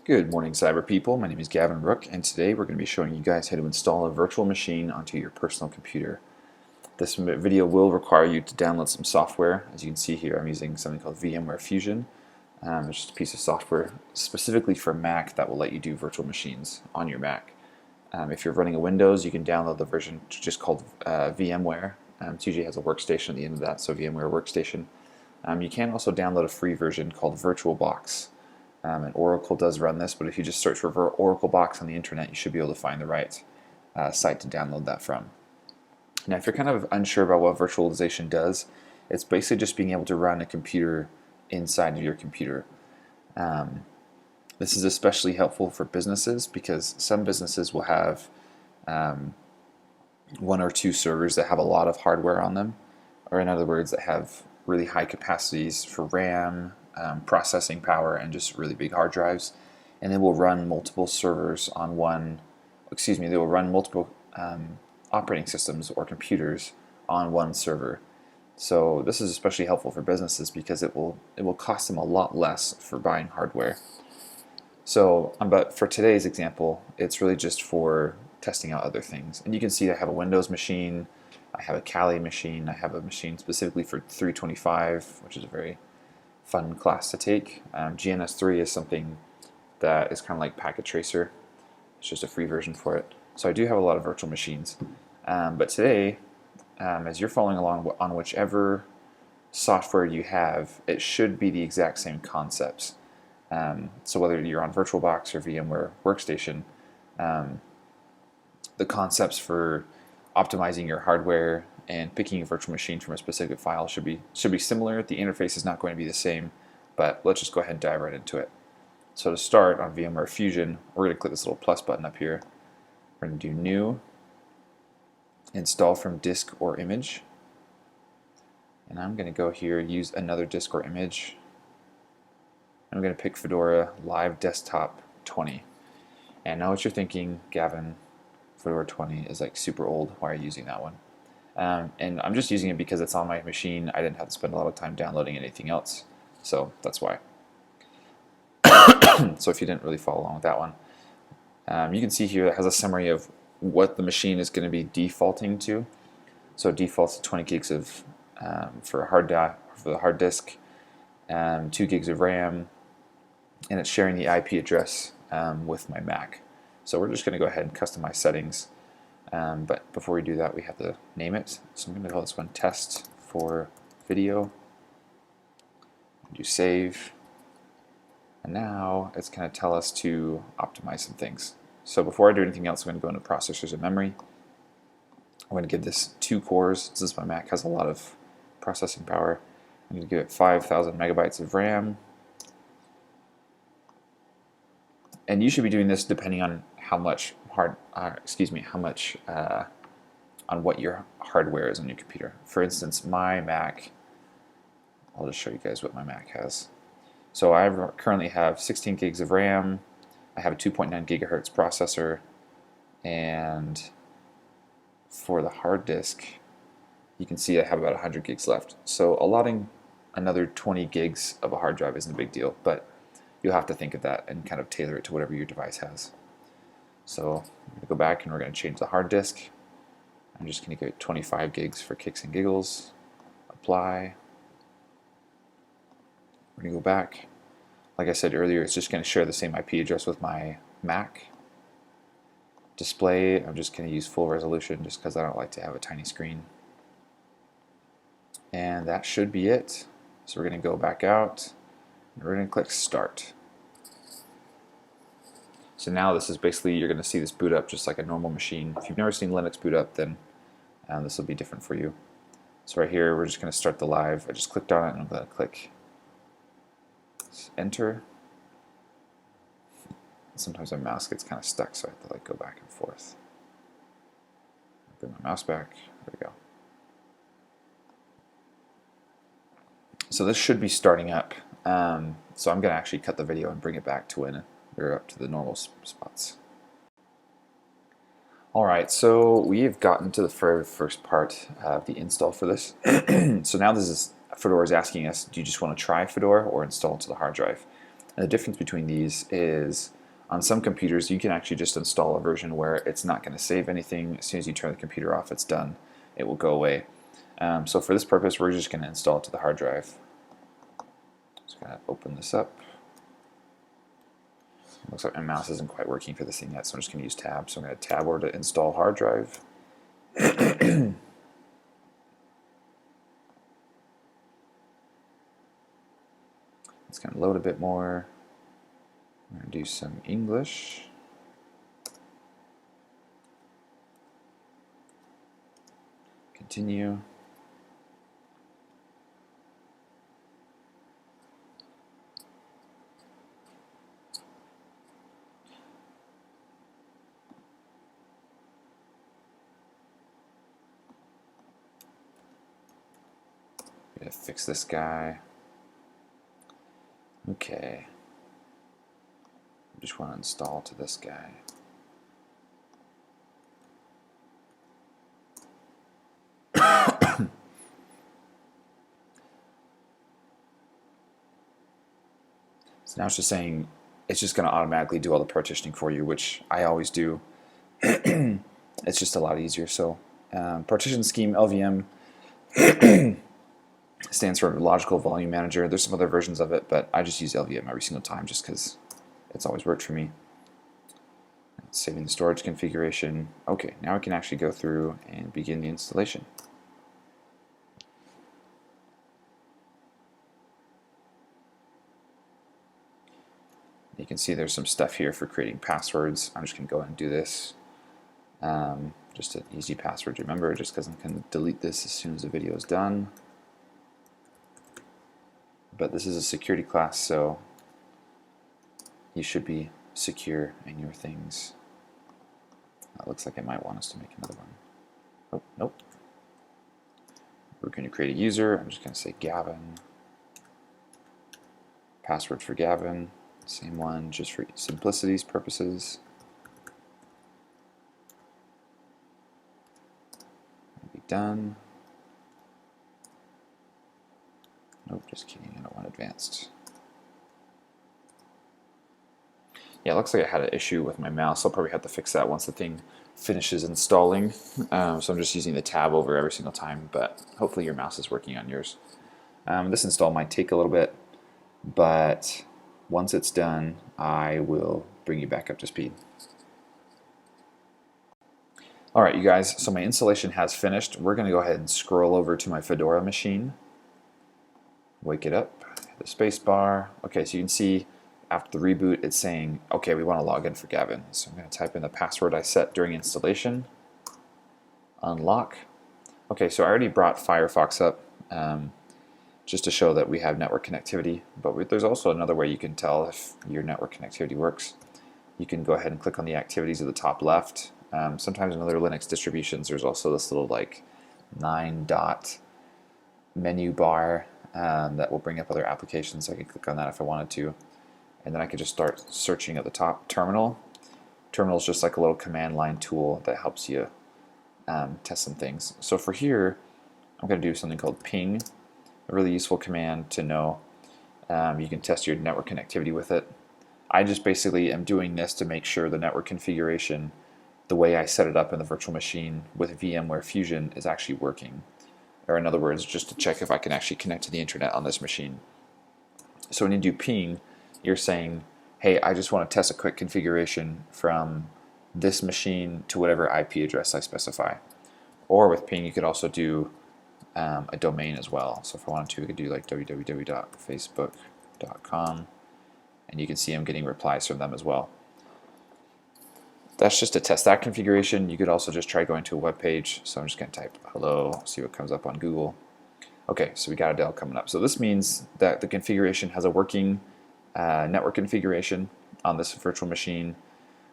Good morning, cyber people. My name is Gavin Rook, and today we're going to be showing you guys how to install a virtual machine onto your personal computer. This video will require you to download some software. As you can see here, I'm using something called VMware Fusion. It's just a piece of software specifically for Mac that will let you do virtual machines on your Mac. If you're running a Windows, you can download the version just called VMware. It usually has a workstation at the end of that, so VMware Workstation. You can also download a free version called VirtualBox. And Oracle does run this, but if you just search for Oracle Box on the internet, you should be able to find the right site to download that from. Now, if you're kind of unsure about what virtualization does, it's basically just being able to run a computer inside of your computer. This is especially helpful for businesses because some businesses will have one or two servers that have a lot of hardware on them, or in other words, that have really high capacities for RAM, processing power, and just really big hard drives. And they will run multiple servers on they will run multiple operating systems or computers on one server. So this is especially helpful for businesses because it will cost them a lot less for buying hardware. So, but for today's example, it's really just for testing out other things. And you can see I have a Windows machine, I have a Kali machine, I have a machine specifically for 325, which is a very fun class to take. GNS3 is something that is kind of like Packet Tracer. It's just a free version for it. So I do have a lot of virtual machines. But today, as you're following along on whichever software you have, it should be the exact same concepts. So whether you're on VirtualBox or VMware Workstation, the concepts for optimizing your hardware and picking a virtual machine from a specific file should be similar. The interface is not going to be the same, but let's just go ahead and dive right into it. So to start on VMware Fusion, we're going to click this little plus button up here. We're going to do New, Install from Disk or Image, and I'm going to go here, use another disk or image. I'm going to pick Fedora Live Desktop 20. And now what you're thinking, Gavin, Fedora 20 is like super old. Why are you using that one? And I'm just using it because it's on my machine. I didn't have to spend a lot of time downloading anything else, so that's why. So if you didn't really follow along with that one, you can see here it has a summary of what the machine is going to be defaulting to. So it defaults to 20 gigs of for the hard disk, 2 gigs of RAM, and it's sharing the IP address with my Mac. So we're just going to go ahead and customize settings. But before we do that, we have to name it. So I'm going to call this one Test for Video. Do Save. And now it's going to tell us to optimize some things. So before I do anything else, I'm going to go into processors and memory. I'm going to give this 2 cores, since my Mac has a lot of processing power. I'm going to give it 5,000 megabytes of RAM. And you should be doing this depending on how much on what your hardware is on your computer. For instance, my Mac, I'll just show you guys what my Mac has. So I currently have 16 gigs of RAM, I have a 2.9 gigahertz processor, and for the hard disk, you can see I have about 100 gigs left. So allotting another 20 gigs of a hard drive isn't a big deal, but you'll have to think of that and kind of tailor it to whatever your device has. So I'm going to go back and we're going to change the hard disk. I'm just going to get 25 gigs for kicks and giggles. Apply. We're going to go back. Like I said earlier, it's just going to share the same IP address with my Mac. Display, I'm just going to use full resolution just because I don't like to have a tiny screen. And that should be it. So we're going to go back out and we're going to click Start. So now this is basically, you're going to see this boot up just like a normal machine. If you've never seen Linux boot up, then this will be different for you. So right here, we're just going to start the live. I just clicked on it and I'm going to click Enter. Sometimes my mouse gets kind of stuck, so I have to like go back and forth. Bring my mouse back. There we go. So this should be starting up. So I'm going to actually cut the video and bring it back to when we're up to the normal spots. Alright, so we have gotten to the very first part of the install for this. So now Fedora is asking us, do you just want to try Fedora or install it to the hard drive? And the difference between these is on some computers you can actually just install a version where it's not going to save anything. As soon as you turn the computer off, it's done. It will go away. So for this purpose, we're just going to install it to the hard drive. Just going to open this up. Looks like my mouse isn't quite working for this thing yet, so I'm just going to use tab. So I'm going to tab over to install hard drive. It's going to load a bit more. I'm going to do some English. Continue. I'm going to fix this guy. Okay. I just want to install to this guy. So now it's just saying it's just going to automatically do all the partitioning for you, which I always do. It's just a lot easier. So partition scheme LVM stands for Logical Volume Manager. There's some other versions of it, but I just use LVM every single time just because it's always worked for me. Saving the storage configuration. Okay, now we can actually go through and begin the installation. You can see there's some stuff here for creating passwords. I'm just going to go ahead and do this. Just an easy password to remember, just because I'm going to delete this as soon as the video is done. But this is a security class, so you should be secure in your things. It looks like it might want us to make another one. Oh, nope. We're going to create a user. I'm just going to say Gavin. Password for Gavin. Same one, just for simplicity's purposes. Be done. Nope, just kidding. I don't want advanced. Yeah, it looks like I had an issue with my mouse. I'll probably have to fix that once the thing finishes installing. So I'm just using the tab over every single time, but hopefully your mouse is working on yours. This install might take a little bit, but once it's done, I will bring you back up to speed. Alright, you guys, so my installation has finished. We're going to go ahead and scroll over to my Fedora machine. Wake it up, hit the space bar. Okay, so you can see after the reboot, it's saying, okay, we want to log in for Gavin. So I'm going to type in the password I set during installation. Unlock. Okay, so I already brought Firefox up just to show that we have network connectivity, but there's also another way you can tell if your network connectivity works. You can go ahead and click on the activities at the top left. Sometimes in other Linux distributions, there's also this little like 9-dot menu bar that will bring up other applications. So I can click on that if I wanted to. And then I could just start searching at the top. Terminal. Terminal is just like a little command line tool that helps you test some things. So for here, I'm going to do something called ping, a really useful command to know. You can test your network connectivity with it. I just basically am doing this to make sure the network configuration, the way I set it up in the virtual machine with VMware Fusion, is actually working. Or in other words, just to check if I can actually connect to the internet on this machine. So when you do ping, you're saying, hey, I just want to test a quick configuration from this machine to whatever IP address I specify. Or with ping, you could also do a domain as well. So if I wanted to, I could do like www.facebook.com, and you can see I'm getting replies from them as well. That's just to test that configuration. You could also just try going to a web page. So I'm just going to type hello, see what comes up on Google. Okay, so we got a Dell coming up. So this means that the configuration has a working network configuration on this virtual machine.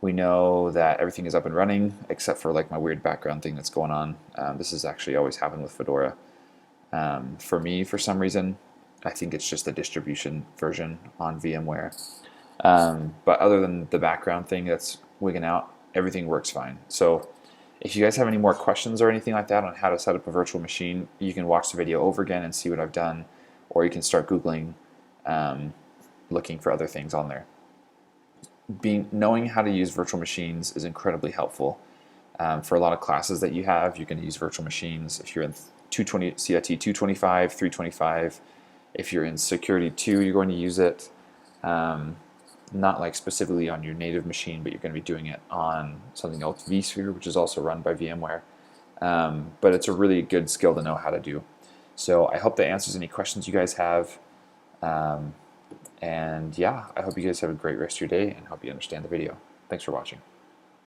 We know that everything is up and running except for like my weird background thing that's going on. This has actually always happened with Fedora. For me, for some reason, I think it's just the distribution version on VMware. But other than the background thing that's wigging out, everything works fine. So if you guys have any more questions or anything like that on how to set up a virtual machine, you can watch the video over again and see what I've done, or you can start Googling looking for other things on there. Knowing how to use virtual machines is incredibly helpful. For a lot of classes that you have, you can use virtual machines. If you're in 220 CIT 225, 325, if you're in Security 2, you're going to use it. Not like specifically on your native machine, but you're going to be doing it on something else, vSphere, which is also run by VMware. But it's a really good skill to know how to do. So I hope that answers any questions you guys have. And yeah, I hope you guys have a great rest of your day and hope you understand the video. Thanks for watching.